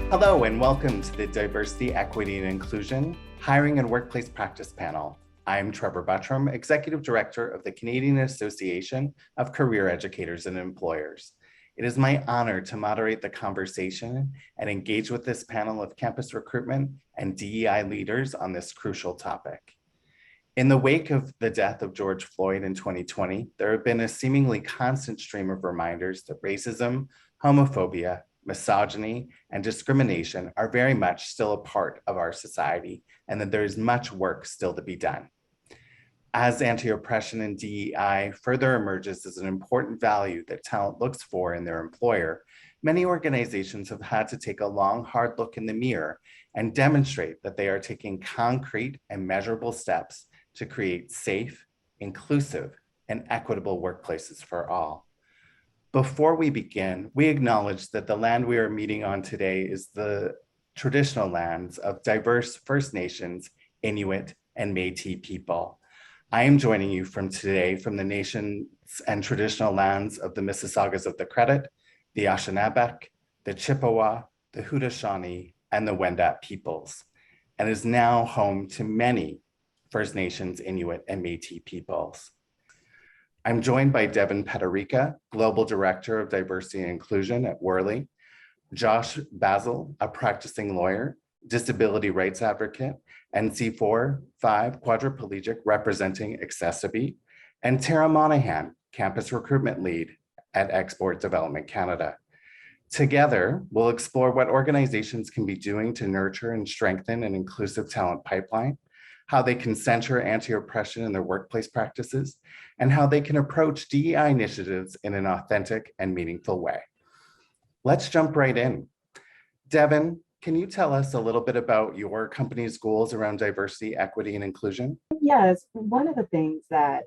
Hello and welcome to the Diversity, Equity, and Inclusion Hiring and Workplace Practice Panel. I'm Trevor Buttram, Executive Director of the Canadian Association of Career Educators and Employers. It is my honor to moderate the conversation and engage with this panel of campus recruitment and DEI leaders on this crucial topic. In the wake of the death of George Floyd in 2020, there have been a seemingly constant stream of reminders that racism, homophobia, misogyny, and discrimination are very much still a part of our society, and that there is much work still to be done. As anti-oppression and DEI further emerges as an important value that talent looks for in their employer, many organizations have had to take a long, hard look in the mirror and demonstrate that they are taking concrete and measurable steps to create safe, inclusive, and equitable workplaces for all. Before we begin, we acknowledge that the land we are meeting on today is the traditional lands of diverse First Nations, Inuit, and Métis people. I am joining you from the nations and traditional lands of the Mississaugas of the Credit, the Anishinaabe, the Chippewa, the Haudenosaunee, and the Wendat peoples, and is now home to many First Nations, Inuit, and Métis peoples. I'm joined by Devin Peterica, Global Director of Diversity and Inclusion at Worley, Josh Basil, a practicing lawyer, disability rights advocate, and C4-5 quadriplegic representing Accessibility, and Tara Monahan, Campus Recruitment Lead at Export Development Canada. Together, we'll explore what organizations can be doing to nurture and strengthen an inclusive talent pipeline, how they can center anti-oppression in their workplace practices, and how they can approach DEI initiatives in an authentic and meaningful way. Let's jump right in. Devin, can you tell us a little bit about your company's goals around diversity, equity, and inclusion? Yes, one of the things that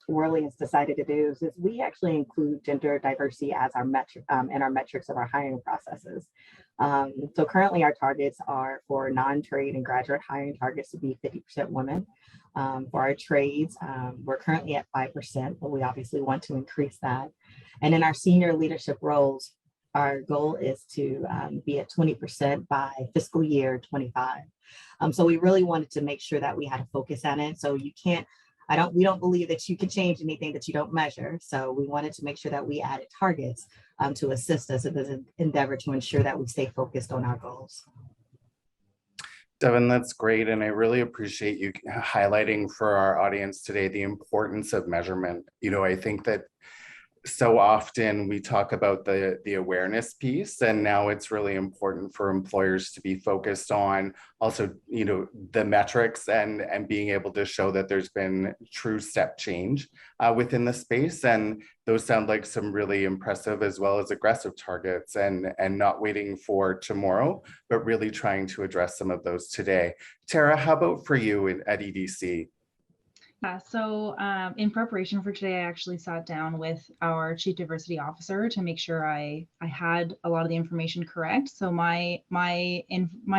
Worley has decided to do is we actually include gender diversity as our metric in our metrics of our hiring processes. So currently our targets are for non-trade and graduate hiring targets to be 50% women. For our trades, we're currently at 5%, but we obviously want to increase that. And in our senior leadership roles, our goal is to be at 20% by fiscal year 25. So we really wanted to make sure that we had a focus on it. So we don't believe that you can change anything that you don't measure. So we wanted to make sure that we added targets to assist us in this endeavor to ensure that we stay focused on our goals. Devin, that's great. And I really appreciate you highlighting for our audience today the importance of measurement. I think that so often we talk about the awareness piece, and now it's really important for employers to be focused on also, the metrics and being able to show that there's been true step change within the space. And those sound like some really impressive as well as aggressive targets, and not waiting for tomorrow, but really trying to address some of those today. Tara, how about for you at EDC? So in preparation for today, I actually sat down with our Chief Diversity Officer to make sure I had a lot of the information correct. So my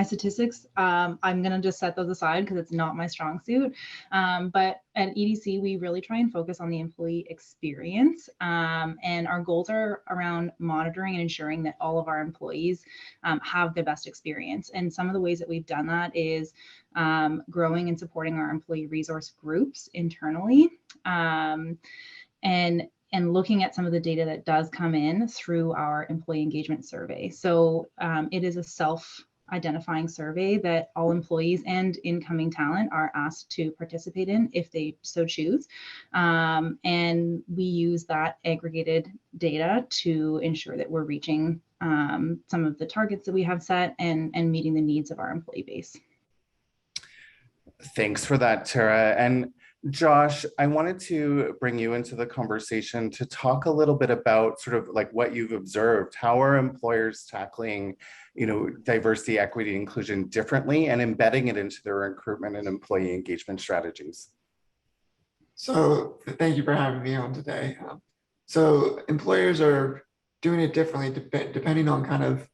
statistics, I'm going to just set those aside because it's not my strong suit. But at EDC, we really try and focus on the employee experience, and our goals are around monitoring and ensuring that all of our employees have the best experience. And some of the ways that we've done that is growing and supporting our employee resource groups internally, and looking at some of the data that does come in through our employee engagement survey. So it is a self-identifying survey that all employees and incoming talent are asked to participate in if they so choose. And we use that aggregated data to ensure that we're reaching some of the targets that we have set and meeting the needs of our employee base. Thanks for that, Tara. And Josh, I wanted to bring you into the conversation to talk a little bit about sort of like what you've observed. How are employers tackling, diversity, equity, inclusion differently and embedding it into their recruitment and employee engagement strategies? So thank you for having me on today. So employers are doing it differently depending on kind of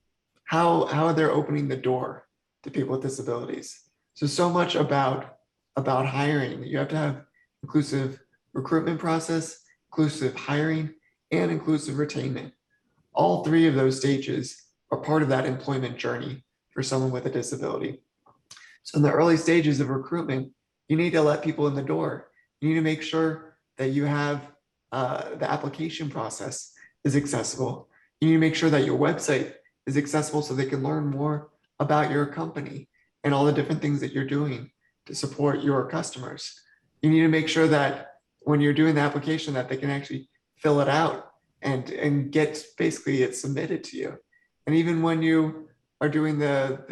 how they're opening the door to people with disabilities. So much about hiring. You have to have inclusive recruitment process, inclusive hiring, and inclusive retainment. All three of those stages are part of that employment journey for someone with a disability. So in the early stages of recruitment, you need to let people in the door. You need to make sure that you have the application process is accessible. You need to make sure that your website is accessible so they can learn more about your company and all the different things that you're doing to support your customers. You need to make sure that when you're doing the application that they can actually fill it out and get basically it submitted to you. And even when you are doing with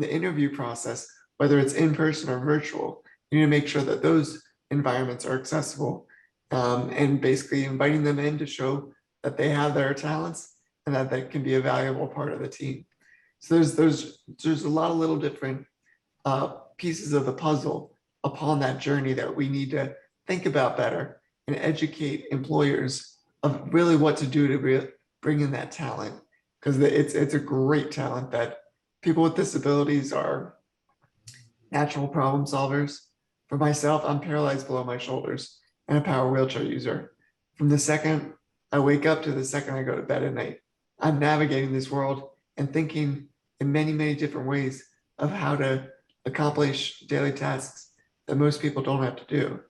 the interview process, whether it's in person or virtual, you need to make sure that those environments are accessible, and basically inviting them in to show that they have their talents and that they can be a valuable part of the team. So there's a lot of little different pieces of the puzzle upon that journey that we need to think about better and educate employers of really what to do to bring in that talent, because it's a great talent that people with disabilities are natural problem solvers. For myself, I'm paralyzed below my shoulders and a power wheelchair user. From the second I wake up to the second I go to bed at night, I'm navigating this world and thinking in many, many different ways of how to accomplish daily tasks that most people don't have to do.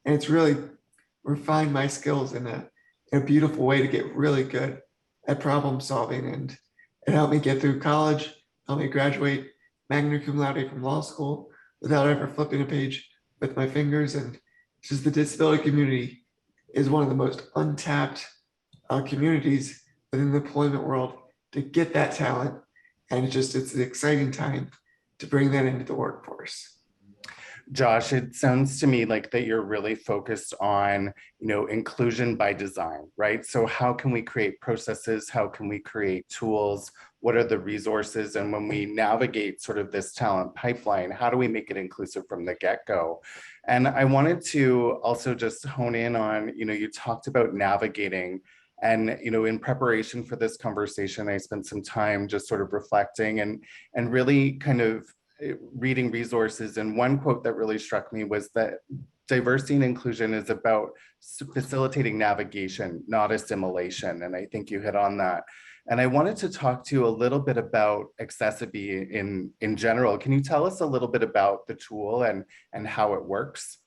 And it's really refined my skills in a beautiful way to get really good at problem solving. And it helped me get through college, helped me graduate magna cum laude from law school without ever flipping a page with my fingers. And just the disability community is one of the most untapped communities within the employment world to get that talent. And it's an exciting time to bring that into the workforce. Josh, it sounds to me like that you're really focused on, inclusion by design, right? So how can we create processes? How can we create tools? What are the resources? And when we navigate sort of this talent pipeline, how do we make it inclusive from the get-go? And I wanted to also just hone in on, you talked about navigating. And, in preparation for this conversation, I spent some time just sort of reflecting and really kind of reading resources. And one quote that really struck me was that diversity and inclusion is about facilitating navigation, not assimilation. And I think you hit on that. And I wanted to talk to you a little bit about accessibility in general. Can you tell us a little bit about the tool and how it works?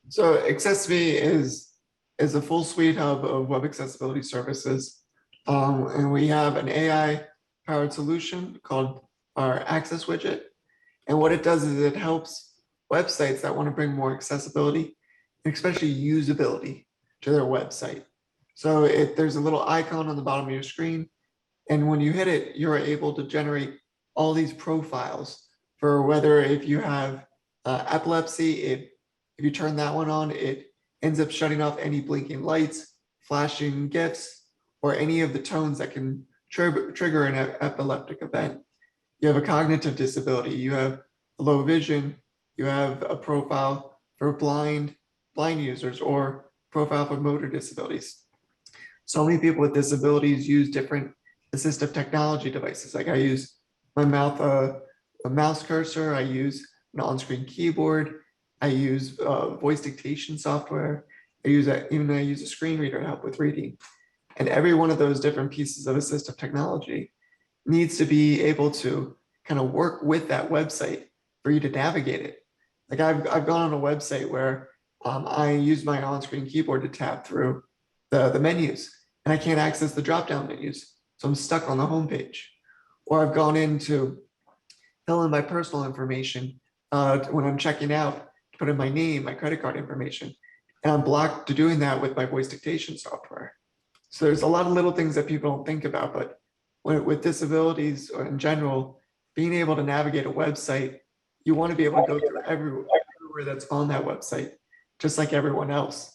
So accessibility is a full suite hub of web accessibility services. And we have an AI powered solution called our Access widget. And what it does is it helps websites that want to bring more accessibility, and especially usability to their website. So there's a little icon on the bottom of your screen. And when you hit it, you're able to generate all these profiles for whether if you have epilepsy, if you turn that one on, it ends up shutting off any blinking lights, flashing GIFs, or any of the tones that can trigger an epileptic event. You have a cognitive disability, you have low vision, you have a profile for blind users, or profile for motor disabilities. So many people with disabilities use different assistive technology devices. Like I use my mouth, a mouse cursor, I use an on-screen keyboard, I use voice dictation software, I use a screen reader to help with reading. And every one of those different pieces of assistive technology needs to be able to kind of work with that website for you to navigate it. Like I've gone on a website where I use my on-screen keyboard to tab through the menus, and I can't access the drop-down menus, so I'm stuck on the homepage. Or I've gone in to fill in my personal information when I'm checking out, to put in my name, my credit card information, and I'm blocked to doing that with my voice dictation software. So there's a lot of little things that people don't think about, but with disabilities or in general, being able to navigate a website, you want to be able to go through everywhere that's on that website, just like everyone else.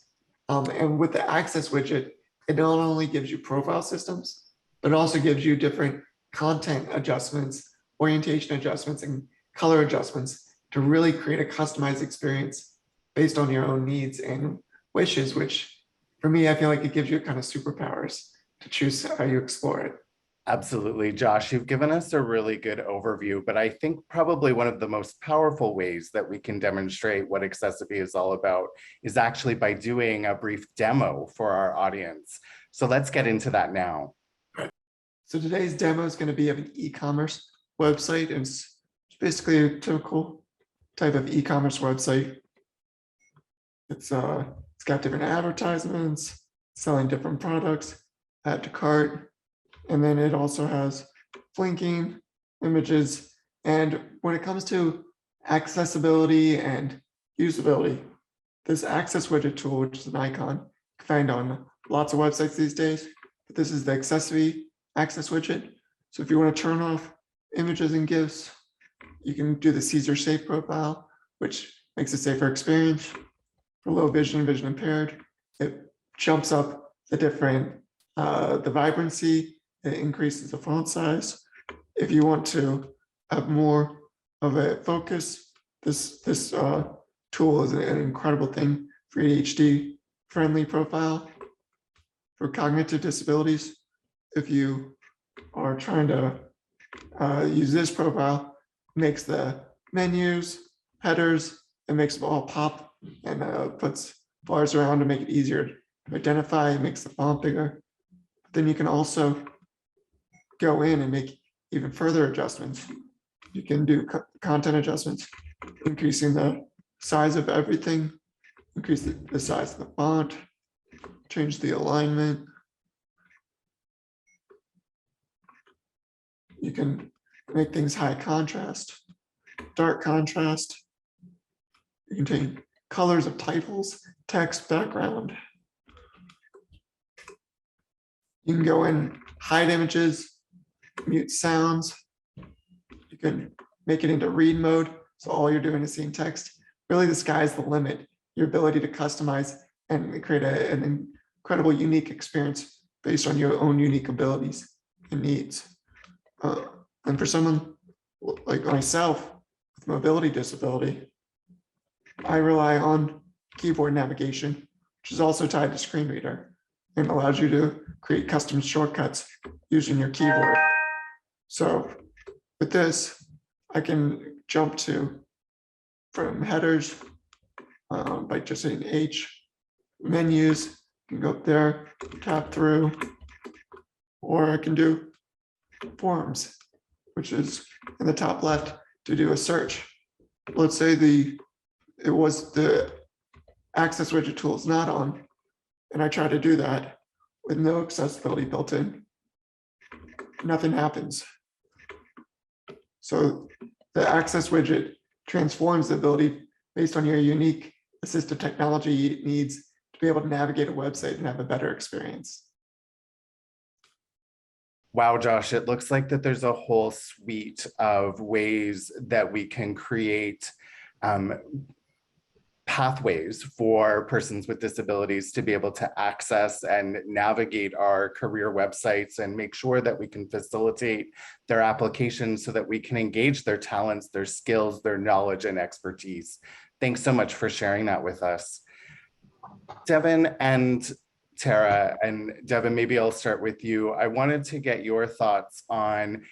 And with the Access widget, it not only gives you profile systems, but it also gives you different content adjustments, orientation adjustments, and color adjustments to really create a customized experience based on your own needs and wishes, which for me, I feel like it gives you kind of superpowers to choose how you explore it. Absolutely, Josh. You've given us a really good overview, but I think probably one of the most powerful ways that we can demonstrate what accessibility is all about is actually by doing a brief demo for our audience. So let's get into that now. So today's demo is going to be of an e-commerce website. It's basically a typical type of e-commerce website. It's got different advertisements, selling different products, add to cart, and then it also has blinking images. And when it comes to accessibility and usability, this access widget tool, which is an icon, you can find on lots of websites these days. But this is the accessibility access widget. So if you want to turn off images and GIFs, you can do the Caesar Safe profile, which makes a safer experience. For low vision, vision impaired, it jumps up the different, the vibrancy, it increases the font size. If you want to have more of a focus, this tool is an incredible thing for ADHD friendly profile. For cognitive disabilities, if you are trying to use this profile, makes the menus, headers, it makes them all pop and puts bars around to make it easier to identify, it makes the font bigger. But then you can also go in and make even further adjustments. You can do content adjustments, increasing the size of everything, increase the size of the font, change the alignment. You can make things high contrast, dark contrast. You can change colors of titles, text, background. You can go in, hide images, mute sounds. You can make it into read mode. So all you're doing is seeing text. Really, the sky's the limit. Your ability to customize and create an incredible, unique experience based on your own unique abilities and needs. And for someone like myself with mobility disability, I rely on keyboard navigation, which is also tied to screen reader and allows you to create custom shortcuts using your keyboard. So with this, I can jump from headers by just hitting H, menus, can go up there, tap through, or I can do forms, which is in the top left to do a search. Let's say the access widget tool is not on, and I try to do that with no accessibility built in. Nothing happens. So the access widget transforms the ability based on your unique assistive technology needs to be able to navigate a website and have a better experience. Wow, Josh, it looks like that there's a whole suite of ways that we can create pathways for persons with disabilities to be able to access and navigate our career websites and make sure that we can facilitate their applications so that we can engage their talents, their skills, their knowledge and expertise. Thanks so much for sharing that with us. Devin and Tara, and Devin, maybe I'll start with you. I wanted to get your thoughts on,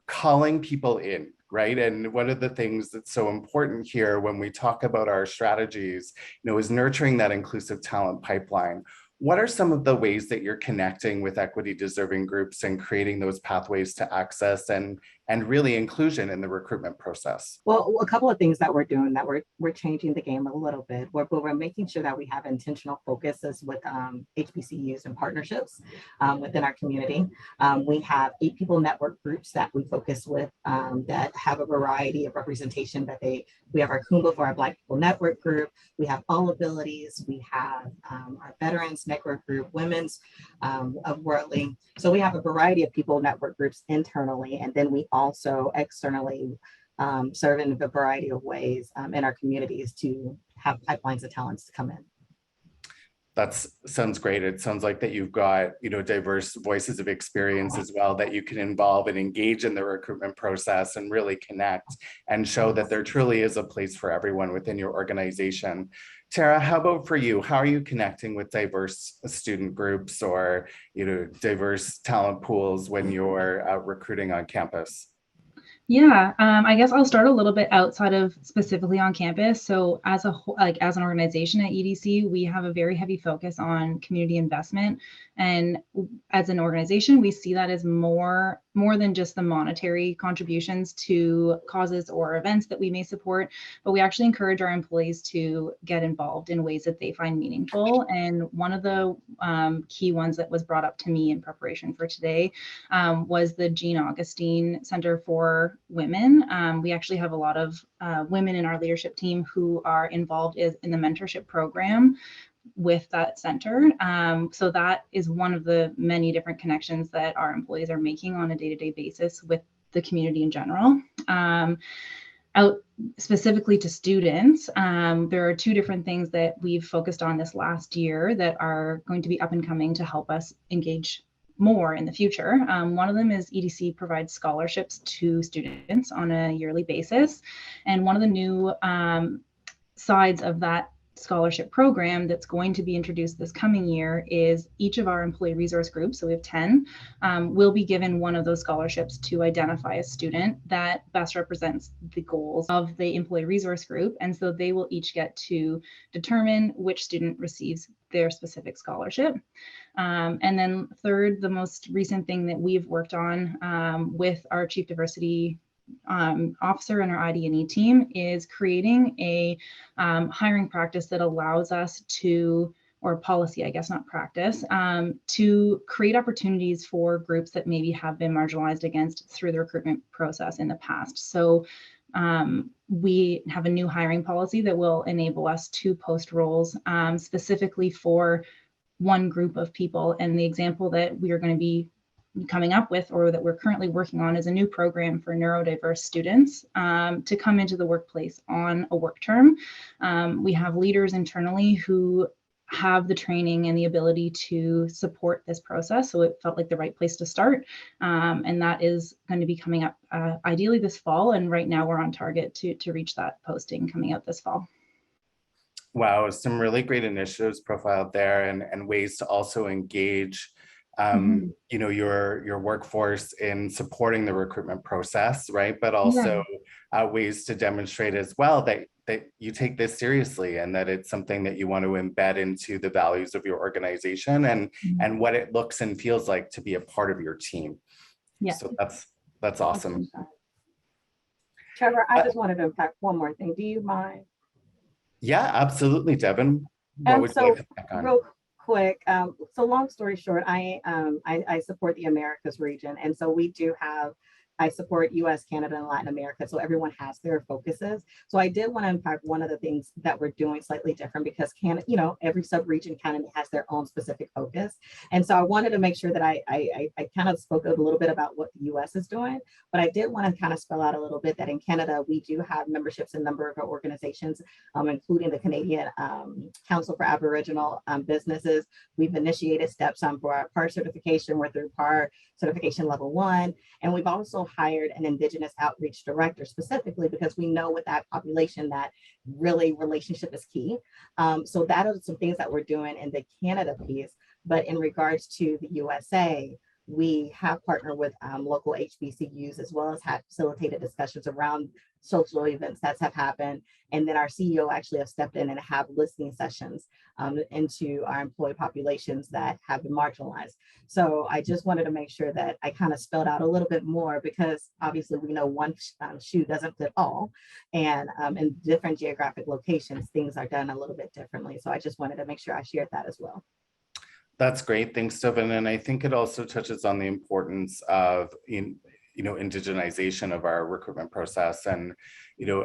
calling people in, right? And one of the things that's so important here when we talk about our strategies, is nurturing that inclusive talent pipeline. What are some of the ways that you're connecting with equity deserving groups and creating those pathways to access and really inclusion in the recruitment process? Well, a couple of things that we're doing that we're changing the game a little bit. We're making sure that we have intentional focuses with HBCUs and partnerships within our community. We have 8 people network groups that we focus with that have a variety of representation we have our Kumba for our Black People Network group. We have All Abilities. We have our Veterans Network group, Women's of Worldly. So we have a variety of people network groups internally, and then we also externally serve in a variety of ways in our communities to have pipelines of talents to come in. That sounds great. It sounds like that you've got, diverse voices of experience as well that you can involve and engage in the recruitment process and really connect and show that there truly is a place for everyone within your organization. Tara, how about for you? How are you connecting with diverse student groups or, diverse talent pools when you're recruiting on campus? Yeah, I guess I'll start a little bit outside of specifically on campus. So as a whole, like as an organization at EDC, we have a very heavy focus on community investment. And as an organization, we see that as more than just the monetary contributions to causes or events that we may support, but we actually encourage our employees to get involved in ways that they find meaningful. And one of the key ones that was brought up to me in preparation for today was the Jean Augustine Center for Women. We actually have a lot of women in our leadership team who are involved in the mentorship program with that center. So that is one of the many different connections that our employees are making on a day-to-day basis with the community in general. Out specifically to students, there are two different things that we've focused on this last year that are going to be up and coming to help us engage more in the future. One of them is EDC provides scholarships to students on a yearly basis. And one of the new sides of that scholarship program that's going to be introduced this coming year is each of our employee resource groups, so we have 10, will be given one of those scholarships to identify a student that best represents the goals of the employee resource group. And so they will each get to determine which student receives their specific scholarship. And then third, the most recent thing that we've worked on with our Chief Diversity officer and our ID&E team is creating a hiring practice that allows us to, or policy, I guess, not practice, to create opportunities for groups that maybe have been marginalized against through the recruitment process in the past. So we have a new hiring policy that will enable us to post roles specifically for one group of people. And the example that we are going to be coming up with, or that we're currently working on, is a new program for neurodiverse students to come into the workplace on a work term. We have leaders internally who have the training and the ability to support this process. So it felt like the right place to start. And that is going to be coming up ideally this fall. And right now we're on target to reach that posting coming out this fall. Wow, some really great initiatives profiled there, and ways to also engage you know, your workforce in supporting the recruitment process, right? But also ways to demonstrate as well that you take this seriously and that it's something that you want to embed into the values of your organization and what it looks and feels like to be a part of your team. Yeah. So that's awesome. Trevor, I just wanted to unpack one more thing. Do you mind? Yeah, absolutely, Devin. What would you like to pick on? Real quick, so long story short, I support the Americas region, and so we do have, I support US, Canada, and Latin America. So everyone has their focuses. So I did want to unpack one of the things that we're doing slightly different because Canada, you know, every sub-region kind of has their own specific focus. And so I wanted to make sure that I kind of spoke a little bit about what the US is doing, but I did want to kind of spell out a little bit that in Canada, we do have memberships in a number of our organizations, including the Canadian Council for Aboriginal Businesses. We've initiated steps for our PAR certification. We're through PAR certification level 1. And we've also hired an Indigenous outreach director specifically because we know with that population that really relationship is key. So that are some things that we're doing in the Canada piece. But in regards to the USA, we have partnered with local HBCUs as well as had facilitated discussions around social events that have happened. And then our CEO actually have stepped in and have listening sessions into our employee populations that have been marginalized. So I just wanted to make sure that I kind of spelled out a little bit more because obviously we know one shoe doesn't fit all. And in different geographic locations, things are done a little bit differently. So I just wanted to make sure I shared that as well. That's great. Thanks, Devin. And I think it also touches on the importance of indigenization of our recruitment process, and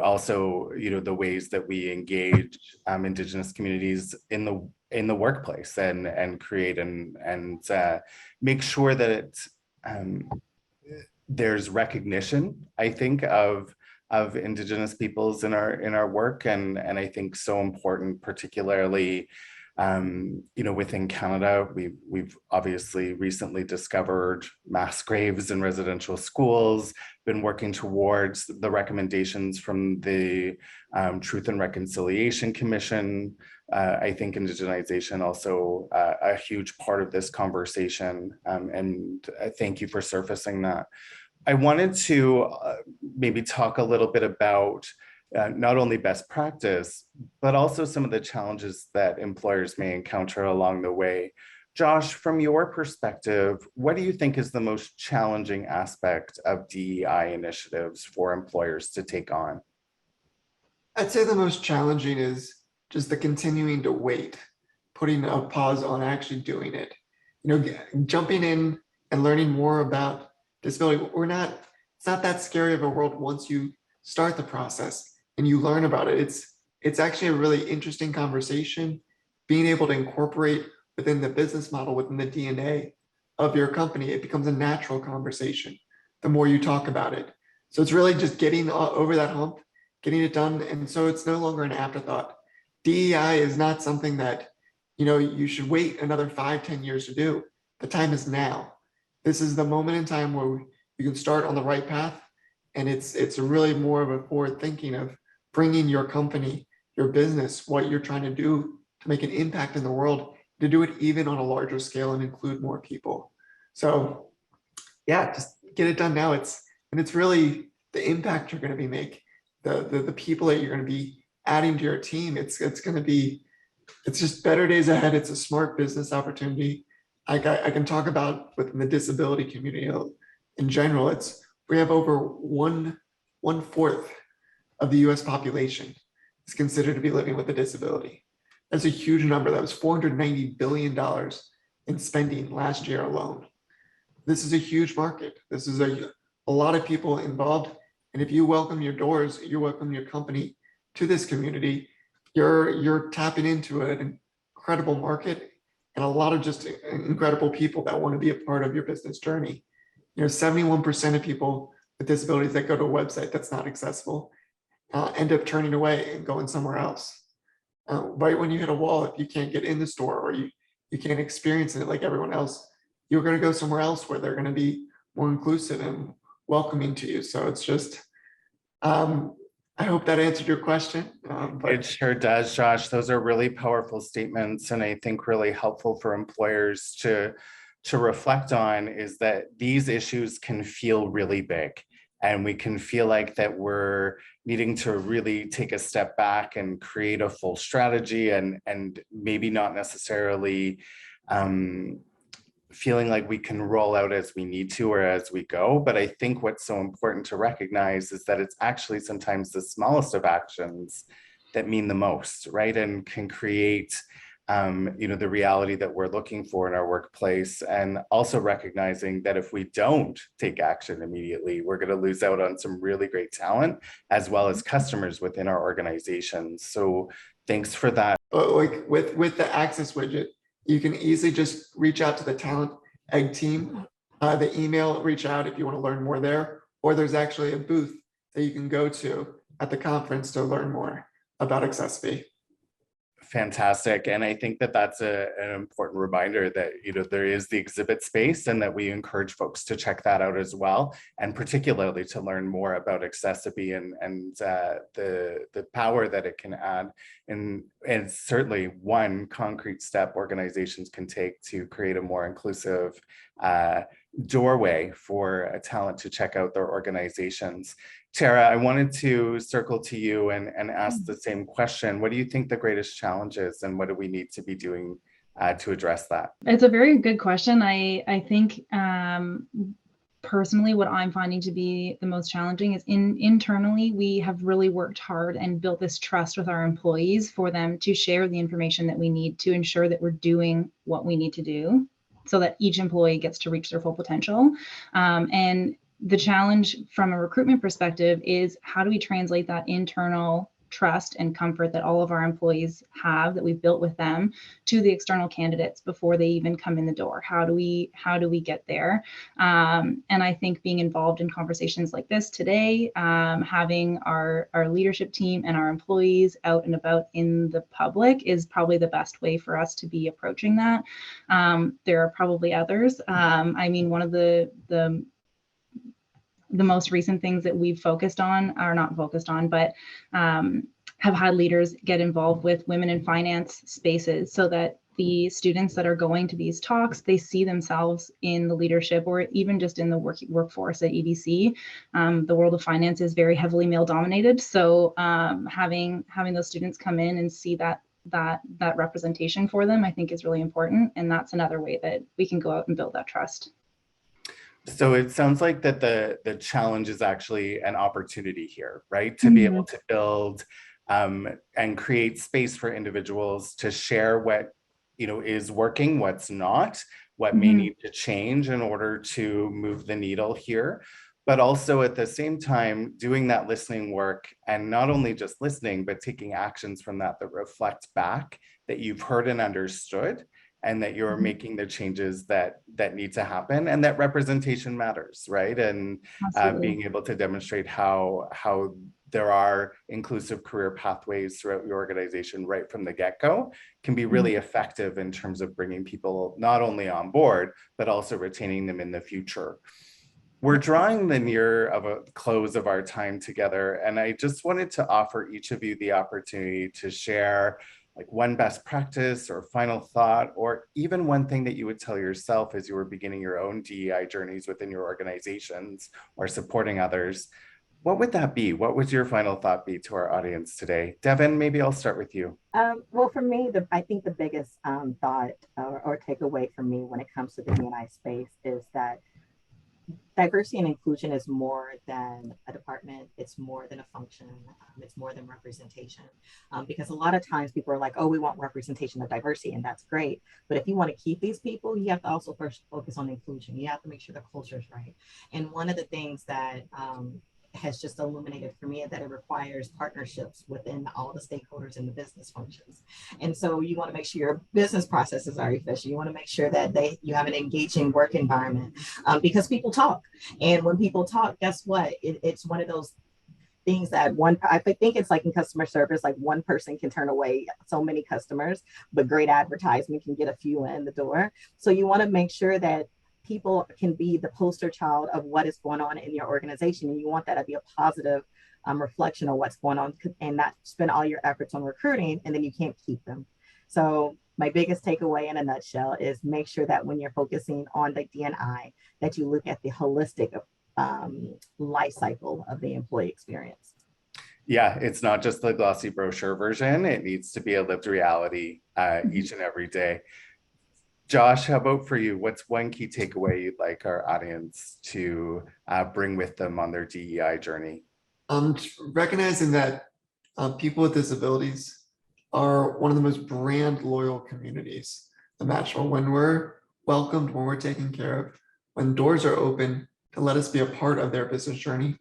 also the ways that we engage Indigenous communities in the workplace and create and make sure that there's recognition, I think, of Indigenous peoples in our work, and I think so important, particularly within Canada. We've obviously recently discovered mass graves in residential schools, been working towards the recommendations from the Truth and Reconciliation Commission. I think indigenization also a huge part of this conversation, and thank you for surfacing that. I wanted to maybe talk a little bit about not only best practice, but also some of the challenges that employers may encounter along the way. Josh, from your perspective, what do you think is the most challenging aspect of DEI initiatives for employers to take on? I'd say the most challenging is just the continuing to wait, putting a pause on actually doing it. Jumping in and learning more about disability. It's not that scary of a world once you start the process and you learn about it. It's actually a really interesting conversation, being able to incorporate within the business model, within the DNA of your company. It becomes a natural conversation the more you talk about it. So it's really just getting over that hump, getting it done. And so it's no longer an afterthought. DEI is not something that, you should wait another 5-10 years to do. The time is now. This is the moment in time where you can start on the right path. And it's really more of a forward thinking of bringing your company, your business, what you're trying to do to make an impact in the world, to do it even on a larger scale and include more people. So yeah, just get it done now. It's really the impact you're going to be making, the people that you're going to be adding to your team. It's just better days ahead. It's a smart business opportunity. I can talk about within the disability community in general. We have over one fourth of the U.S. population is considered to be living with a disability. That's a huge number. That was $490 billion in spending last year alone. This is a huge market. This is a lot of people involved. And if you welcome your doors, you welcome your company to this community, you're tapping into an incredible market and a lot of just incredible people that want to be a part of your business journey. 71% of people with disabilities that go to a website that's not accessible end up turning away and going somewhere else. Right when you hit a wall, if you can't get in the store or you can't experience it like everyone else, you're going to go somewhere else where they're going to be more inclusive and welcoming to you. So it's just, I hope that answered your question. It sure does, Josh. Those are really powerful statements, and I think really helpful for employers to reflect on is that these issues can feel really big, and we can feel like that we're needing to really take a step back and create a full strategy and maybe not necessarily feeling like we can roll out as we need to or as we go. But I think what's so important to recognize is that it's actually sometimes the smallest of actions that mean the most, right? And can create the reality that we're looking for in our workplace, and also recognizing that if we don't take action immediately, we're going to lose out on some really great talent as well as customers within our organizations. So thanks for that. Like with the access widget, you can easily just reach out to the TalentEgg team, the email, reach out if you want to learn more there, or there's actually a booth that you can go to at the conference to learn more about accessibility. Fantastic. And I think that that's an important reminder that, there is the exhibit space and that we encourage folks to check that out as well. And particularly to learn more about accessibility and the power that it can add. And certainly one concrete step organizations can take to create a more inclusive doorway for a talent to check out their organizations. Tara, I wanted to circle to you and ask the same question. What do you think the greatest challenge is, and what do we need to be doing to address that? It's a very good question. I think personally, what I'm finding to be the most challenging is internally, we have really worked hard and built this trust with our employees for them to share the information that we need to ensure that we're doing what we need to do so that each employee gets to reach their full potential. And the challenge from a recruitment perspective is how do we translate that internal trust and comfort that all of our employees have that we've built with them to the external candidates before they even come in the door? How do we get there? And I think being involved in conversations like this today, having our leadership team and our employees out and about in the public is probably the best way for us to be approaching that. There are probably others. I mean, one of the most recent things that we've focused on, or not focused on, but have had leaders get involved with women in finance spaces so that the students that are going to these talks, they see themselves in the leadership or even just in the workforce at EDC. The world of finance is very heavily male dominated. So having those students come in and see that representation for them, I think is really important. And that's another way that we can go out and build that trust. So it sounds like that the challenge is actually an opportunity here, right? To be able to build and create space for individuals to share what is working, what's not, what may need to change in order to move the needle here. But also at the same time, doing that listening work, and not only just listening, but taking actions from that reflect back that you've heard and understood, and that you're making the changes that need to happen, and that representation matters, right? And being able to demonstrate how there are inclusive career pathways throughout your organization right from the get-go can be really effective in terms of bringing people not only on board, but also retaining them in the future. We're drawing the near of a close of our time together, and I just wanted to offer each of you the opportunity to share like one best practice or final thought, or even one thing that you would tell yourself as you were beginning your own DEI journeys within your organizations or supporting others. What would that be? What would your final thought be to our audience today? Devin, maybe I'll start with you. Well, for me, I think the biggest thought or takeaway for me when it comes to the D&I space is that diversity and inclusion is more than a department. It's more than a function. It's more than representation. Because a lot of times people are like, oh, we want representation of diversity, and that's great. But if you want to keep these people, you have to also first focus on inclusion. You have to make sure the culture is right. And one of the things that has just illuminated for me that it requires partnerships within all the stakeholders in the business functions. And so you want to make sure your business processes are efficient. You want to make sure that you have an engaging work environment because people talk. And when people talk, guess what? It's one of those things that I think it's like in customer service, like one person can turn away so many customers, but great advertisement can get a few in the door. So you want to make sure that people can be the poster child of what is going on in your organization. And you want that to be a positive reflection of what's going on and not spend all your efforts on recruiting and then you can't keep them. So my biggest takeaway in a nutshell is make sure that when you're focusing on the D&I, that you look at the holistic life cycle of the employee experience. Yeah, it's not just the glossy brochure version. It needs to be a lived reality each and every day. Josh, how about for you? What's one key takeaway you'd like our audience to bring with them on their DEI journey? Recognizing that people with disabilities are one of the most brand loyal communities imaginable. When we're welcomed, when we're taken care of, when doors are open to let us be a part of their business journey,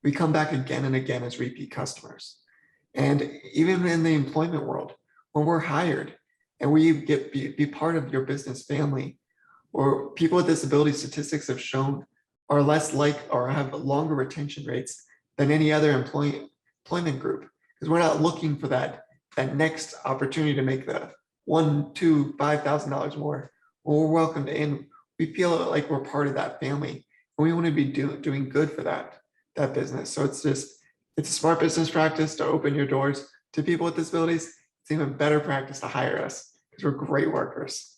we come back again and again as repeat customers. And even in the employment world, when we're hired, and we get be part of your business family, or people with disability statistics have shown are less like or have longer retention rates than any other employment group, because we're not looking for that next opportunity to make the $1,000, $2,000, $5,000 more. When we're welcomed in, we feel like we're part of that family, and we want to be doing good for that business. So it's a smart business practice to open your doors to people with disabilities. It's even better practice to hire us because we're great workers.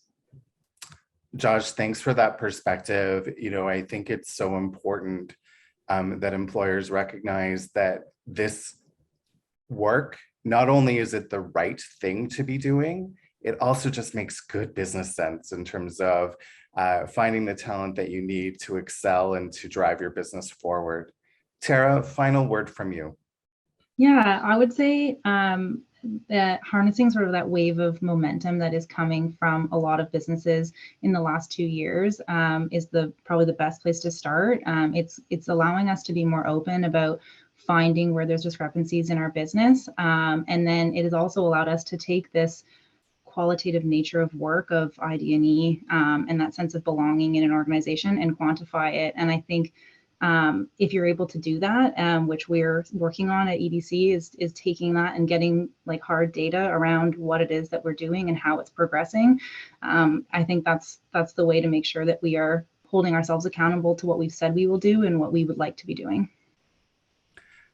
Josh, thanks for that perspective. I think it's so important that employers recognize that this work, not only is it the right thing to be doing, it also just makes good business sense in terms of finding the talent that you need to excel and to drive your business forward. Tara, final word from you. Yeah, I would say that harnessing sort of that wave of momentum that is coming from a lot of businesses in the last 2 years is probably the best place to start. It's allowing us to be more open about finding where there's discrepancies in our business. And then it has also allowed us to take this qualitative nature of work of ID&E and that sense of belonging in an organization and quantify it. And I think if you're able to do that, which we're working on at EDC, is taking that and getting like hard data around what it is that we're doing and how it's progressing. I think that's the way to make sure that we are holding ourselves accountable to what we've said we will do and what we would like to be doing.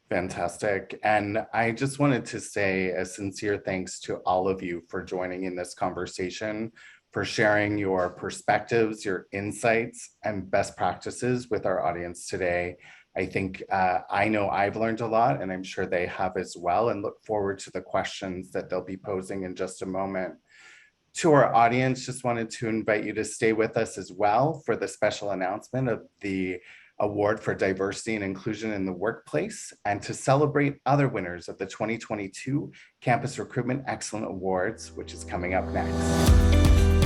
Fantastic. And I just wanted to say a sincere thanks to all of you for joining in this conversation, for sharing your perspectives, your insights, and best practices with our audience today. I think I know I've learned a lot, and I'm sure they have as well, and look forward to the questions that they'll be posing in just a moment. To our audience, just wanted to invite you to stay with us as well for the special announcement of the Award for Diversity and Inclusion in the Workplace, and to celebrate other winners of the 2022 Campus Recruitment Excellent Awards, which is coming up next.